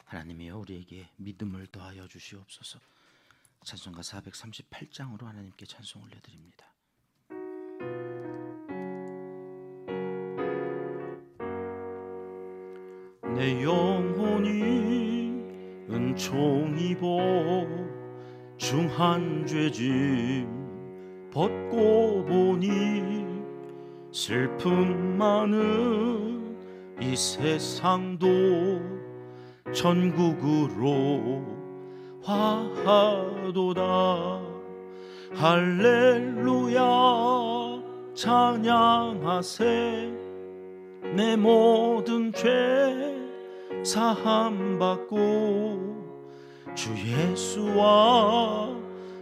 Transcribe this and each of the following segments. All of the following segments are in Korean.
하나님이여 우리에게 믿음을 더하여 주시옵소서. 찬송가 438장으로 하나님께 찬송 올려드립니다. 내 영혼이 은총 입어 중한 죄짐 벗고 보니 슬픔 많은 이 세상도 천국으로 화하도다. 할렐루야 찬양하세. 내 모든 죄 사함받고 주 예수와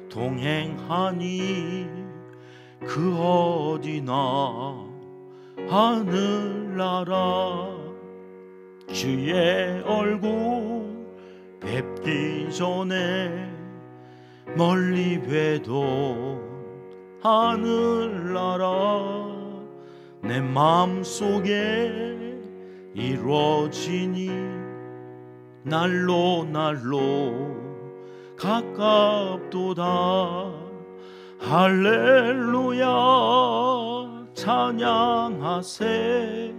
동행하니 그 어디나 하늘나라. 주의 얼굴 뵙기 전에 멀리 뵈던 하늘나라. 내 마음속에 이루어지니 날로 가깝도다. 할렐루야 찬양하세.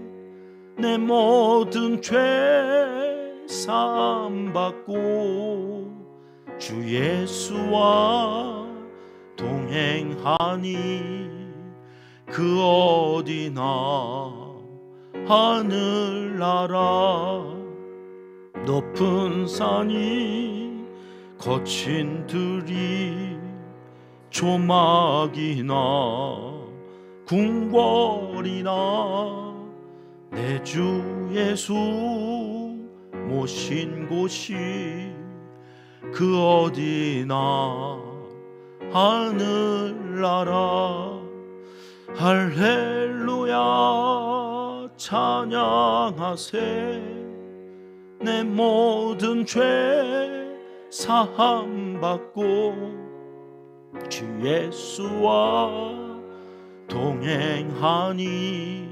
내 모든 죄 사함받고 주 예수와 동행하니 그 어디나 하늘나라. 높은 산이 거친 들이 조막이나 궁궐이나 내 주 예수 모신 곳이 그 어디나 하늘나라. 할렐루야 찬양하세. 내 모든 죄 사함받고 주 예수와 동행하니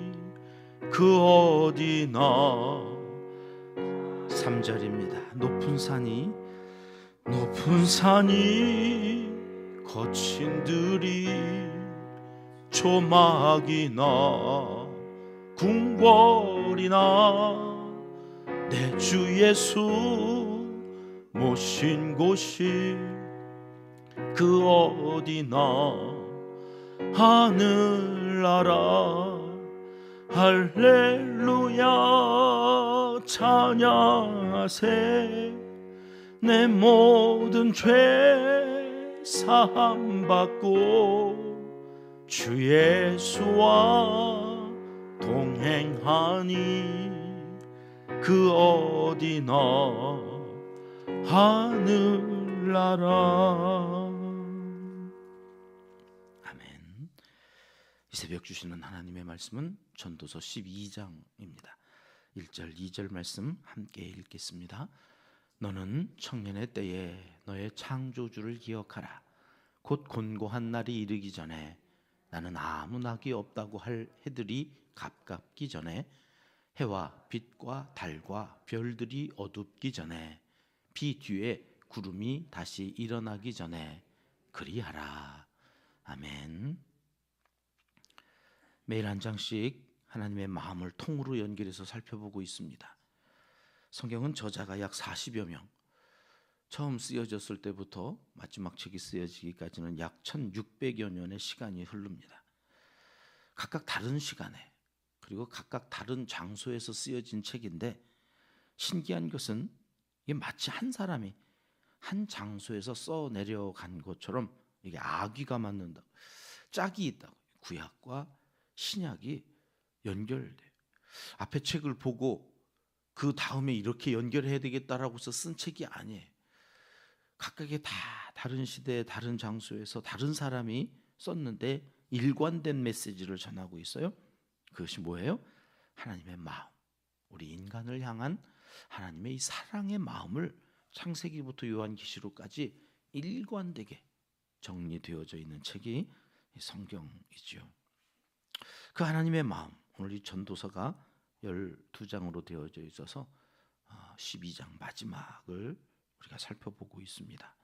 그 어디나. 3절입니다. 높은 산이 거친 들이 조막이나 궁궐이나 내 주 예수 모신 곳이 그 어디나 하늘나라. 할렐루야 찬양하세. 내 모든 죄 사함받고 주 예수와 동행하니 그 어디나 하늘나라. 아멘. 이 새벽 주시는 하나님의 말씀은 전도서 12장입니다. 1절 2절 말씀 함께 읽겠습니다. 너는 청년의 때에 너의 창조주를 기억하라. 곧 곤고한 날이 이르기 전에 나는 아무 낙이 없다고 할 해들이 가깝기 전에 해와 빛과 달과 별들이 어둡기 전에 비 뒤에 구름이 다시 일어나기 전에 그리하라. 아멘. 매일 한 장씩 하나님의 마음을 통으로 연결해서 살펴보고 있습니다. 성경은 저자가 약 40여 명, 처음 쓰여졌을 때부터 마지막 책이 쓰여지기까지는 약 1600여 년의 시간이 흐릅니다. 각각 다른 시간에 그리고 각각 다른 장소에서 쓰여진 책인데, 신기한 것은 이게 마치 한 사람이 한 장소에서 써 내려간 것처럼 이게 아귀가 맞는다, 짝이 있다. 구약과 신약이 연결돼요. 앞에 책을 보고 그 다음에 이렇게 연결해야 되겠다라고 해서 쓴 책이 아니에요. 각각의 다 다른 시대에 다른 장소에서 다른 사람이 썼는데 일관된 메시지를 전하고 있어요. 그것이 뭐예요? 하나님의 마음, 우리 인간을 향한 하나님의 이 사랑의 마음을 창세기부터 요한계시록까지 일관되게 정리되어져 있는 책이 성경이죠. 그 하나님의 마음, 오늘 이 전도서가 12장으로 되어져 있어서 12장 마지막을 우리가 살펴보고 있습니다.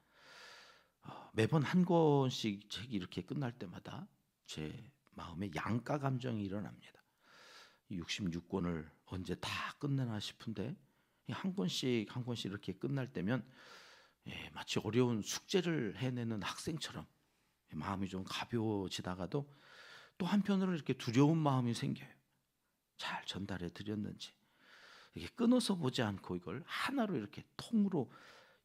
매번 한 권씩 책이 이렇게 끝날 때마다 제 마음에 양가 감정이 일어납니다. 66권을 언제 다 끝내나 싶은데 한 권씩 한 권씩 이렇게 끝날 때면 마치 어려운 숙제를 해내는 학생처럼 마음이 좀 가벼워지다가도 또 한편으로 이렇게 두려운 마음이 생겨요. 잘 전달해 드렸는지 이게 끊어서 보지 않고 이걸 하나로 이렇게 통으로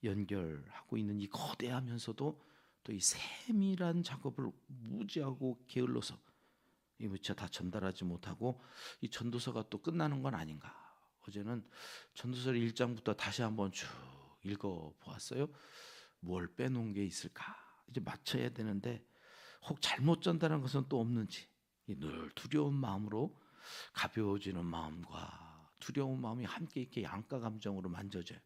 연결하고 있는 이 거대하면서도 또 이 세밀한 작업을 무지하고 게을러서 이 무차 다 전달하지 못하고 이 전도서가 또 끝나는 건 아닌가. 어제는 전도서 1장부터 다시 한번 쭉 읽어 보았어요. 뭘 빼놓은 게 있을까? 이제 맞춰야 되는데 혹 잘못 전달한 것은 또 없는지 늘 두려운 마음으로 가벼워지는 마음과 두려운 마음이 함께 있게 양가 감정으로 만져져요.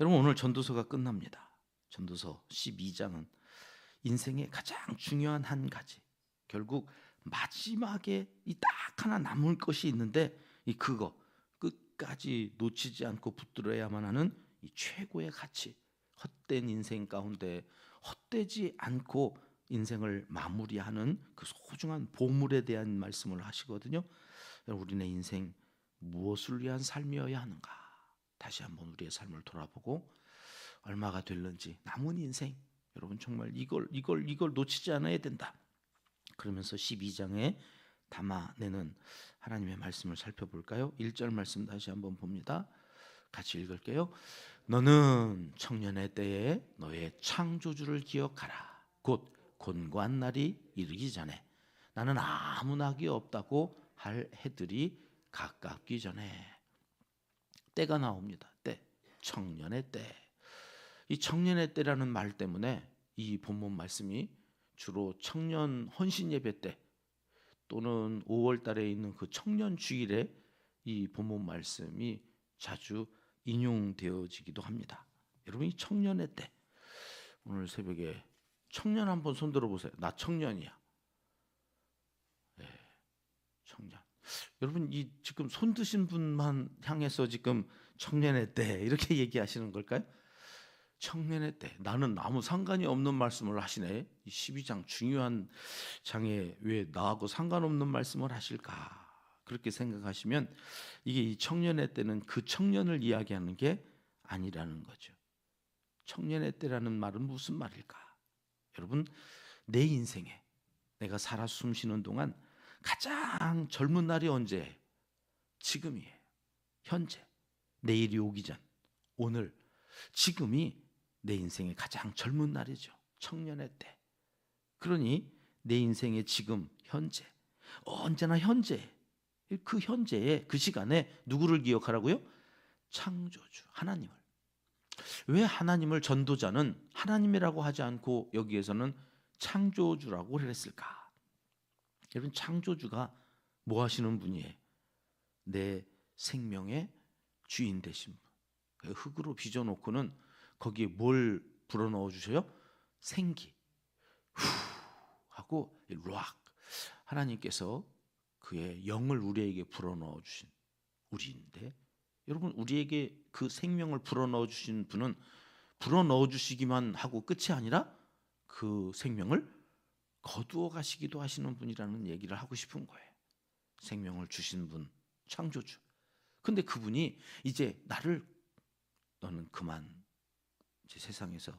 여러분 오늘 전도서가 끝납니다. 전도서 12장은 인생의 가장 중요한 한 가지, 결국 마지막에 이 딱 하나 남을 것이 있는데 이 그거 끝까지 놓치지 않고 붙들어야만 하는 이 최고의 가치, 헛된 인생 가운데 헛되지 않고 인생을 마무리하는 그 소중한 보물에 대한 말씀을 하시거든요. 우리네 인생 무엇을 위한 삶이어야 하는가? 다시 한번 우리의 삶을 돌아보고 얼마가 될는지 남은 인생 여러분 정말 이걸 놓치지 않아야 된다. 그러면서 12장에 담아내는 하나님의 말씀을 살펴볼까요? 1절 말씀 다시 한번 봅니다. 같이 읽을게요. 너는 청년의 때에 너의 창조주를 기억하라. 곧 곤고한 날이 이르기 전에 나는 아무 낙이 없다고 할 해들이 가깝기 전에. 때가 나옵니다. 때, 청년의 때. 이 청년의 때라는 말 때문에 이 본문 말씀이 주로 청년 헌신 예배 때 또는 5월 달에 있는 그 청년 주일에 이 본문 말씀이 자주 인용되어지기도 합니다. 여러분 이 청년의 때, 오늘 새벽에 청년 한번 손 들어보세요. 나 청년이야. 네, 청년. 여러분 이 지금 손 드신 분만 향해서 지금 청년의 때 이렇게 얘기하시는 걸까요? 청년의 때, 나는 아무 상관이 없는 말씀을 하시네. 이 12장 중요한 장에 왜 나하고 상관없는 말씀을 하실까? 그렇게 생각하시면 이게 이 청년의 때는 그 청년을 이야기하는 게 아니라는 거죠. 청년의 때라는 말은 무슨 말일까? 여러분 내 인생에 내가 살아 숨쉬는 동안 가장 젊은 날이 언제예요? 지금이에요. 현재. 내일이 오기 전, 오늘, 지금이 내 인생의 가장 젊은 날이죠. 청년의 때. 그러니 내 인생의 지금, 현재, 언제나 현재, 그 현재에 그 시간에 누구를 기억하라고요? 창조주 하나님을. 왜 하나님을 전도자는 하나님이라고 하지 않고 여기에서는 창조주라고 그랬을까? 여러분 창조주가 뭐 하시는 분이에요? 내 생명의 주인 되신 분. 흙으로 빚어놓고는 거기에 뭘 불어넣어 주셔요? 생기. 후 하고 락. 하나님께서 그의 영을 우리에게 불어넣어 주신 우리인데, 여러분 우리에게 그 생명을 불어넣어 주신 분은 불어넣어 주시기만 하고 끝이 아니라 그 생명을 거두어 가시기도 하시는 분이라는 얘기를 하고 싶은 거예요. 생명을 주신 분, 창조주. 근데 그분이 이제 나를, 너는 그만 이제 세상에서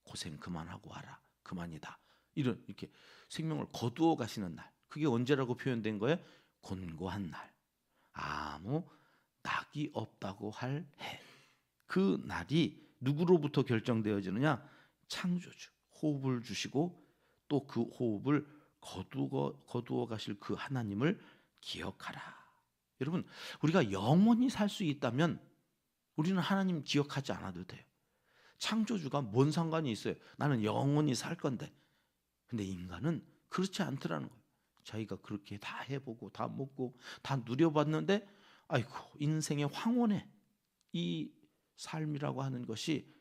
고생 그만하고 와라. 그만이다. 이렇게 생명을 거두어 가시는 날. 그게 언제라고 표현된 거예요? 곤고한 날. 아무 낙이 없다고 할 해. 그 날이 누구로부터 결정되어지느냐? 창조주. 호흡을 주시고 또 그 호흡을 거두어 가실 그 하나님을 기억하라. 여러분 우리가 영원히 살 수 있다면 우리는 하나님 기억하지 않아도 돼요. 창조주가 뭔 상관이 있어요? 나는 영원히 살 건데. 근데 인간은 그렇지 않더라는 거예요. 자기가 그렇게 다 해보고 다 먹고 다 누려봤는데 아이고 인생의 황혼에 이 삶이라고 하는 것이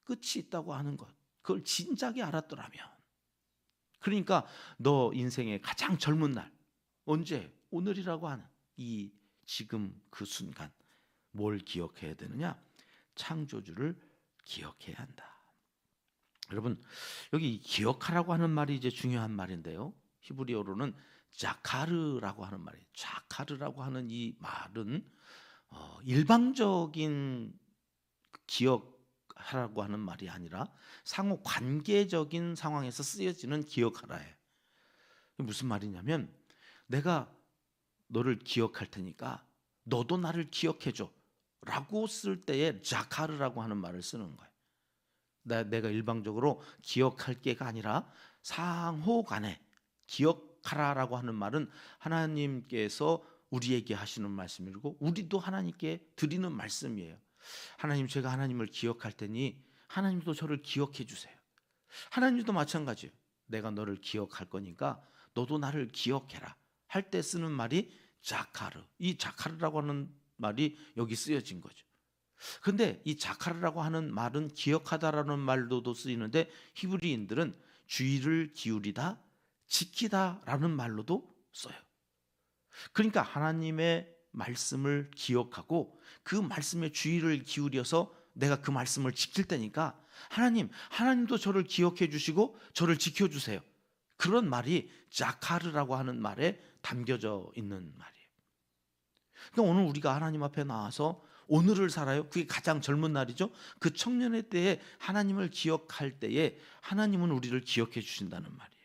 끝이 있다고 하는 것, 그걸 진작에 알았더라면. 그러니까 너 인생의 가장 젊은 날 언제? 오늘이라고 하는 이 지금 그 순간 뭘 기억해야 되느냐? 창조주를 기억해야 한다. 여러분, 여기 기억하라고 하는 말이 이제 중요한 말인데요. 히브리어로는 자카르라고 하는 말이에요. 자카르라고 하는 이 말은 일방적인 기억하라고 하는 말이 아니라 상호 관계적인 상황에서 쓰여지는 기억하라예요. 무슨 말이냐면 내가 너를 기억할 테니까 너도 나를 기억해줘 라고 쓸 때에 자카르라고 하는 말을 쓰는 거예요. 내가 일방적으로 기억할 게가 아니라 상호 간에 기억하라라고 하는 말은 하나님께서 우리에게 하시는 말씀이고 우리도 하나님께 드리는 말씀이에요. 하나님, 제가 하나님을 기억할 테니 하나님도 저를 기억해 주세요. 하나님도 마찬가지예요. 내가 너를 기억할 거니까 너도 나를 기억해라 할 때 쓰는 말이 자카르. 이 자카르라고 하는 말이 여기 쓰여진 거죠. 근데 이 자카르라고 하는 말은 기억하다라는 말로도 쓰이는데 히브리인들은 주의를 기울이다, 지키다라는 말로도 써요. 그러니까 하나님의 말씀을 기억하고 그 말씀에 주의를 기울여서 내가 그 말씀을 지킬 때니까 하나님도 저를 기억해 주시고 저를 지켜주세요. 그런 말이 자카르라고 하는 말에 담겨져 있는 말이에요. 그러니까 오늘 우리가 하나님 앞에 나와서 오늘을 살아요. 그게 가장 젊은 날이죠. 그 청년의 때에 하나님을 기억할 때에 하나님은 우리를 기억해 주신다는 말이에요.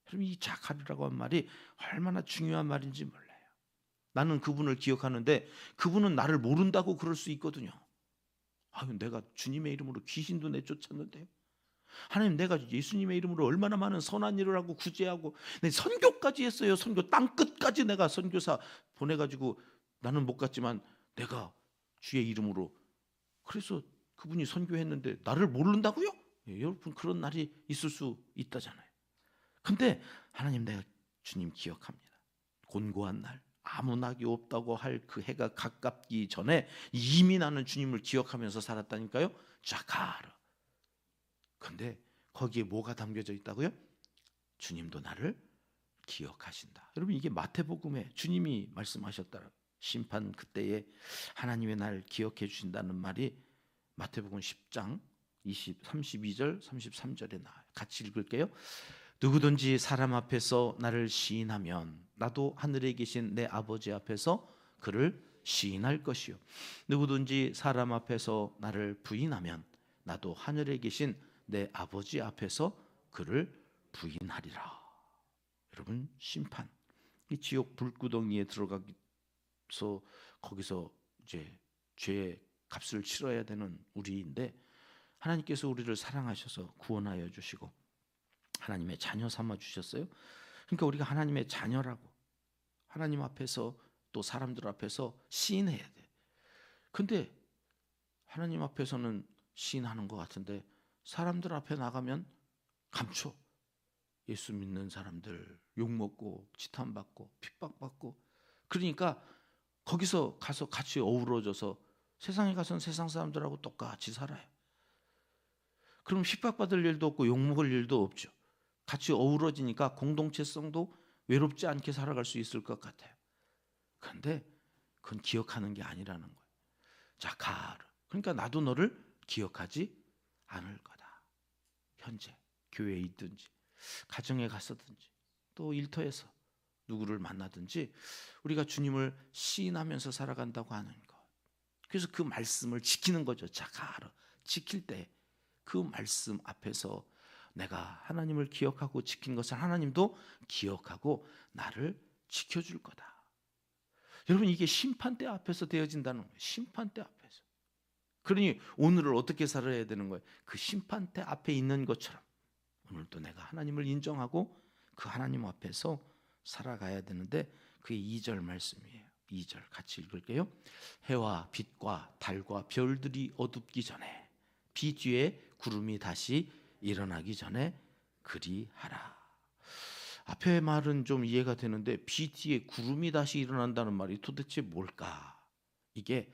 여러분, 이 자카르라고 하는 말이 얼마나 중요한 말인지 몰라요. 나는 그분을 기억하는데 그분은 나를 모른다고 그럴 수 있거든요. 아유, 내가 주님의 이름으로 귀신도 내쫓았는데요. 하나님, 내가 예수님의 이름으로 얼마나 많은 선한 일을 하고 구제하고 선교까지 했어요. 선교 땅끝까지 내가 선교사 보내가지고 나는 못 갔지만 내가 주의 이름으로, 그래서 그분이 선교했는데 나를 모른다고요? 예, 여러분, 그런 날이 있을 수 있다잖아요. 근데 하나님, 내가 주님 기억합니다. 곤고한 날, 아무 낙이 없다고 할 그 해가 가깝기 전에 이미 나는 주님을 기억하면서 살았다니까요. 자카르. 근데 거기에 뭐가 담겨져 있다고요? 주님도 나를 기억하신다. 여러분, 이게 마태복음에 주님이 말씀하셨다. 심판 그때에 하나님의 날 기억해 주신다는 말이 마태복음 10장 32절 33절에 나와요. 같이 읽을게요. 누구든지 사람 앞에서 나를 시인하면 나도 하늘에 계신 내 아버지 앞에서 그를 시인할 것이요, 누구든지 사람 앞에서 나를 부인하면 나도 하늘에 계신 내 아버지 앞에서 그를 부인하리라. 여러분, 심판, 이 지옥 불구덩이에 들어가서 거기서 이제 죄의 값을 치러야 되는 우리인데 하나님께서 우리를 사랑하셔서 구원하여 주시고 하나님의 자녀 삼아 주셨어요. 그러니까 우리가 하나님의 자녀라고 하나님 앞에서 또 사람들 앞에서 시인해야 돼. 근데 하나님 앞에서는 시인하는 것 같은데 사람들 앞에 나가면 감춰. 예수 믿는 사람들 욕먹고 지탄받고 핍박받고, 그러니까 거기서 가서 같이 어우러져서 세상에 가서는 세상 사람들하고 똑같이 살아요. 그럼 핍박받을 일도 없고 욕먹을 일도 없죠. 같이 어우러지니까 공동체성도 외롭지 않게 살아갈 수 있을 것 같아요. 그런데 그건 기억하는 게 아니라는 거예요. 자카르. 그러니까 나도 너를 기억하지 않을 거다. 현재 교회에 있든지 가정에 갔었든지 또 일터에서 누구를 만나든지 우리가 주님을 시인하면서 살아간다고 하는 것. 그래서 그 말씀을 지키는 거죠. 자카르. 지킬 때 그 말씀 앞에서 내가 하나님을 기억하고 지킨 것을 하나님도 기억하고 나를 지켜줄 거다. 여러분, 이게 심판대 앞에서 되어진다는 거예요. 심판대 앞에서. 그러니 오늘을 어떻게 살아야 되는 거예요? 그 심판대 앞에 있는 것처럼 오늘도 내가 하나님을 인정하고 그 하나님 앞에서 살아가야 되는데 그게 2절 말씀이에요. 2절 같이 읽을게요. 해와 빛과 달과 별들이 어둡기 전에 비 뒤에 구름이 다시 일어나기 전에 그리하라. 앞의 말은 좀 이해가 되는데 비 뒤에 구름이 다시 일어난다는 말이 도대체 뭘까? 이게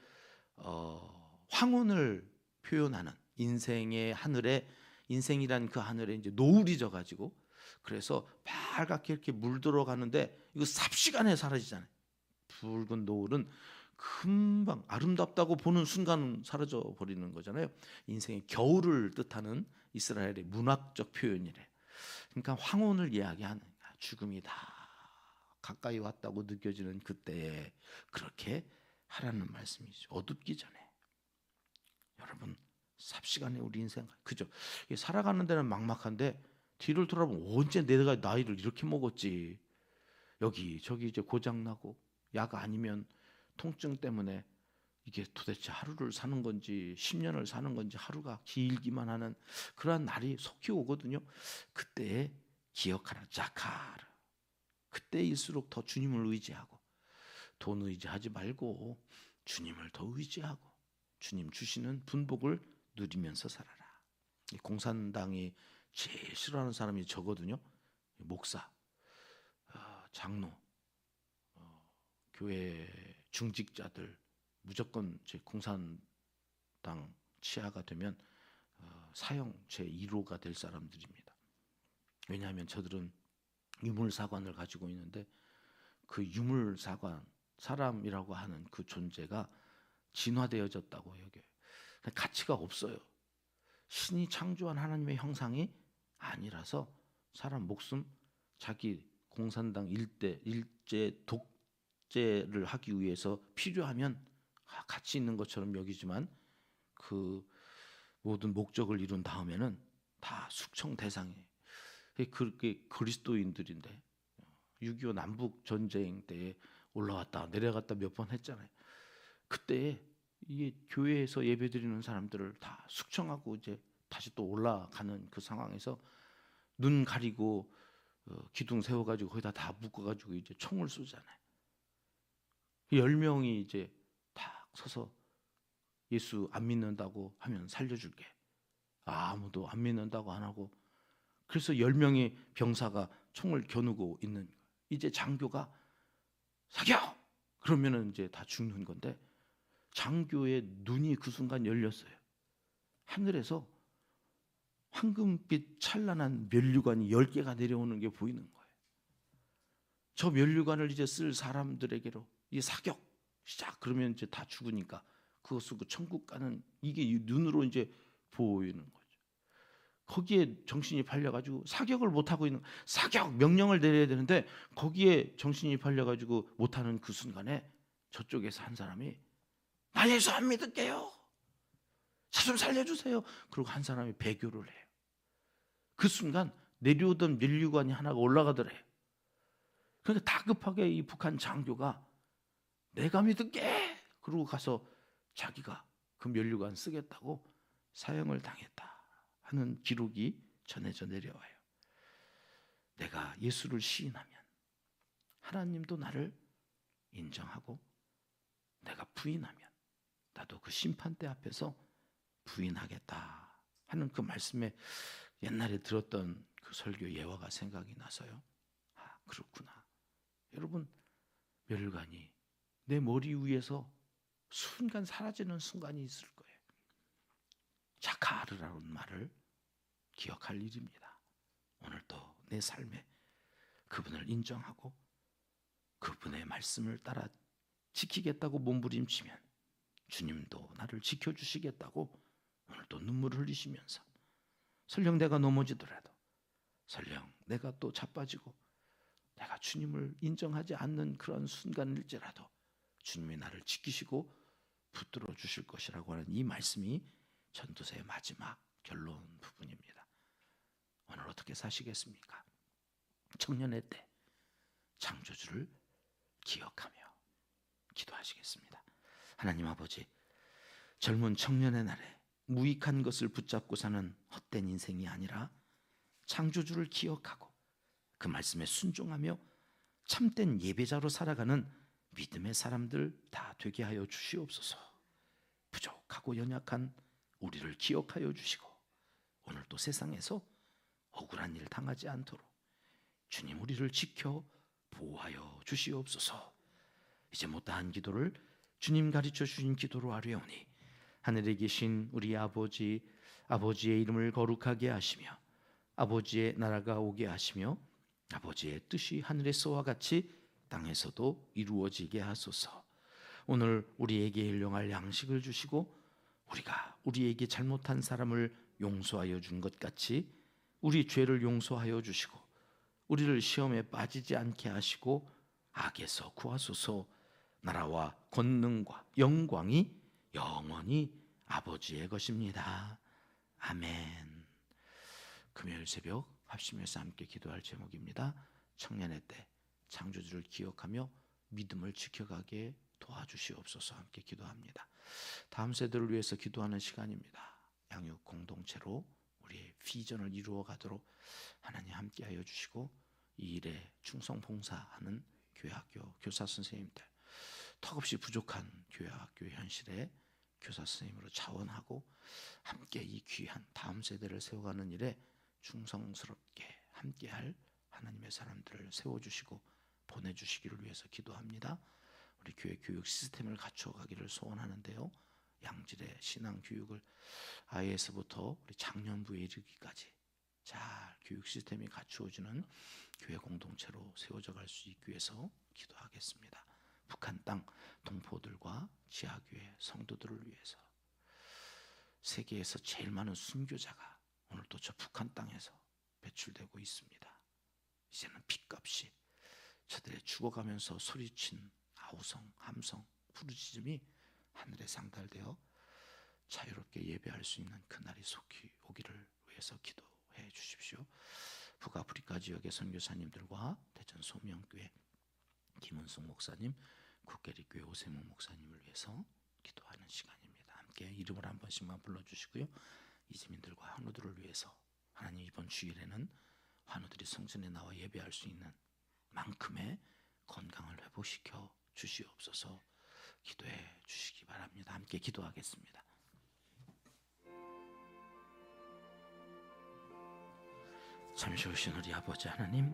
황혼을 표현하는 인생의 하늘에, 인생이란 그 하늘에 이제 노을이 져가지고 그래서 빨갛게 이렇게 물들어 가는데 이거 삽시간에 사라지잖아요. 붉은 노을은 금방 아름답다고 보는 순간은 사라져 버리는 거잖아요. 인생의 겨울을 뜻하는 이스라엘의 문학적 표현이래. 그러니까 황혼을 이야기하는 거야. 죽음이 다 가까이 왔다고 느껴지는 그때에 그렇게 하라는 말씀이죠. 어둡기 전에. 여러분 삽시간에 우리 인생 그죠? 살아가는 데는 막막한데 뒤를 돌아보면 언제 내가 나이를 이렇게 먹었지. 여기 저기 이제 고장 나고 약 아니면 통증 때문에 이게 도대체 하루를 사는 건지 10년을 사는 건지 하루가 길기만 하는 그러한 날이 속히 오거든요. 그때에 기억하라. 자카르. 그때일수록 더 주님을 의지하고 돈 의지하지 말고 주님을 더 의지하고 주님 주시는 분복을 누리면서 살아라. 공산당이 제일 싫어하는 사람이 저거든요. 목사, 장로, 교회 중직자들 무조건 제 공산당 치하가 되면 사형 제1호가 될 사람들입니다. 왜냐하면 저들은 유물사관을 가지고 있는데 그 유물사관 사람이라고 하는 그 존재가 진화되어졌다고 여겨요. 가치가 없어요. 신이 창조한 하나님의 형상이 아니라서 사람 목숨 자기 공산당 일제 독재를 하기 위해서 필요하면 가치 있는 것처럼 여기지만 그 모든 목적을 이룬 다음에는 다 숙청 대상이에요. 그게 그리스도인들인데 6.25 남북 전쟁 때에 올라왔다 내려갔다 몇 번 했잖아요. 그때 이게 교회에서 예배드리는 사람들을 다 숙청하고 이제 다시 또 올라가는 그 상황에서 눈 가리고 기둥 세워가지고 거기다 다 묶어가지고 이제 총을 쏘잖아요. 10명이 이제 딱 서서 예수 안 믿는다고 하면 살려줄게. 아무도 안 믿는다고 안 하고 그래서 10명의 병사가 총을 겨누고 있는 거예요. 이제 장교가 사겨! 그러면은 이제 다 죽는 건데 장교의 눈이 그 순간 열렸어요. 하늘에서 황금빛 찬란한 면류관이 10개가 내려오는 게 보이는 거예요. 저 면류관을 이제 쓸 사람들에게로 이 사격 시작 그러면 이제 다 죽으니까 그거 쓰고 천국 가는 이게 눈으로 이제 보이는 거죠. 거기에 정신이 팔려가지고 사격을 못하고 있는 사격 명령을 내려야 되는데 거기에 정신이 팔려가지고 못하는 그 순간에 저쪽에서 한 사람이 나 예수 안 믿을게요. 저 좀 살려주세요. 그리고 한 사람이 배교를 해요. 그 순간 내려오던 면류관이 하나가 올라가더래요. 그러니까 다급하게 이 북한 장교가 내가 믿을게. 그러고 가서 자기가 그 면류관 쓰겠다고 사형을 당했다 하는 기록이 전해져 내려와요. 내가 예수를 시인하면 하나님도 나를 인정하고 내가 부인하면 나도 그 심판대 앞에서 부인하겠다 하는 그 말씀에 옛날에 들었던 그 설교 예화가 생각이 나서요. 아, 그렇구나. 여러분, 멸관이 내 머리 위에서 순간 사라지는 순간이 있을 거예요. 자카르라는 말을 기억할 일입니다. 오늘도 내 삶에 그분을 인정하고 그분의 말씀을 따라 지키겠다고 몸부림치면 주님도 나를 지켜주시겠다고 오늘도 눈물을 흘리시면서 설령 내가 넘어지더라도 설령 내가 또 자빠지고 내가 주님을 인정하지 않는 그런 순간일지라도 주님이 나를 지키시고 붙들어 주실 것이라고 하는 이 말씀이 전도서의 마지막 결론 부분입니다. 오늘 어떻게 사시겠습니까? 청년의 때 창조주를 기억하며 기도하시겠습니다. 하나님 아버지, 젊은 청년의 날에 무익한 것을 붙잡고 사는 헛된 인생이 아니라 창조주를 기억하고 그 말씀에 순종하며 참된 예배자로 살아가는 믿음의 사람들 다 되게 하여 주시옵소서. 부족하고 연약한 우리를 기억하여 주시고 오늘도 세상에서 억울한 일 당하지 않도록 주님 우리를 지켜 보호하여 주시옵소서. 이제 못다한 기도를 주님 가르쳐 주신 기도로 하려오니 하늘에 계신 우리 아버지, 아버지의 이름을 거룩하게 하시며 아버지의 나라가 오게 하시며 아버지의 뜻이 하늘에서와 같이 땅에서도 이루어지게 하소서. 오늘 우리에게 일용할 양식을 주시고 우리가 우리에게 잘못한 사람을 용서하여 준 것 같이 우리 죄를 용서하여 주시고 우리를 시험에 빠지지 않게 하시고 악에서 구하소서. 나라와 권능과 영광이 영원히 아버지의 것입니다. 아멘. 금요일 새벽 합심해서 함께 기도할 제목입니다. 청년의 때 창조주를 기억하며 믿음을 지켜가게 도와주시옵소서. 함께 기도합니다. 다음 세대를 위해서 기도하는 시간입니다. 양육 공동체로 우리의 비전을 이루어 가도록 하나님 함께하여 주시고 이 일에 충성 봉사하는 교회학교 교사 선생님들, 턱없이 부족한 교회학교 현실에 교사 선생님으로 자원하고 함께 이 귀한 다음 세대를 세워가는 일에 충성스럽게 함께할 하나님의 사람들을 세워주시고 보내주시기를 위해서 기도합니다. 우리 교회 교육 시스템을 갖춰가기를 소원하는데요, 양질의 신앙 교육을 아이에서부터 우리 장년부에 이르기까지 잘 교육 시스템이 갖추어지는 교회 공동체로 세워져 갈 수 있기 위해서 기도하겠습니다. 북한 땅 동포들과 지하교회 성도들을 위해서 세계에서 제일 많은 순교자가 오늘도 저 북한 땅에서 배출되고 있습니다. 이제는 핏값이 저들의 죽어가면서 소리친 아우성, 함성, 부르짖음이 하늘에 상달되어 자유롭게 예배할 수 있는 그날이 속히 오기를 위해서 기도해 주십시오. 북아프리카 지역의 선교사님들과 대전 소명교회 김은숙 목사님, 국계리교회 오세문 목사님을 위해서 기도하는 시간입니다. 함께 이름을 한 번씩만 불러주시고요. 이주민들과 환우들을 위해서 하나님 이번 주일에는 환우들이 성전에 나와 예배할 수 있는 만큼의 건강을 회복시켜 주시옵소서. 기도해 주시기 바랍니다. 함께 기도하겠습니다. 잠시 오신 우리 아버지 하나님,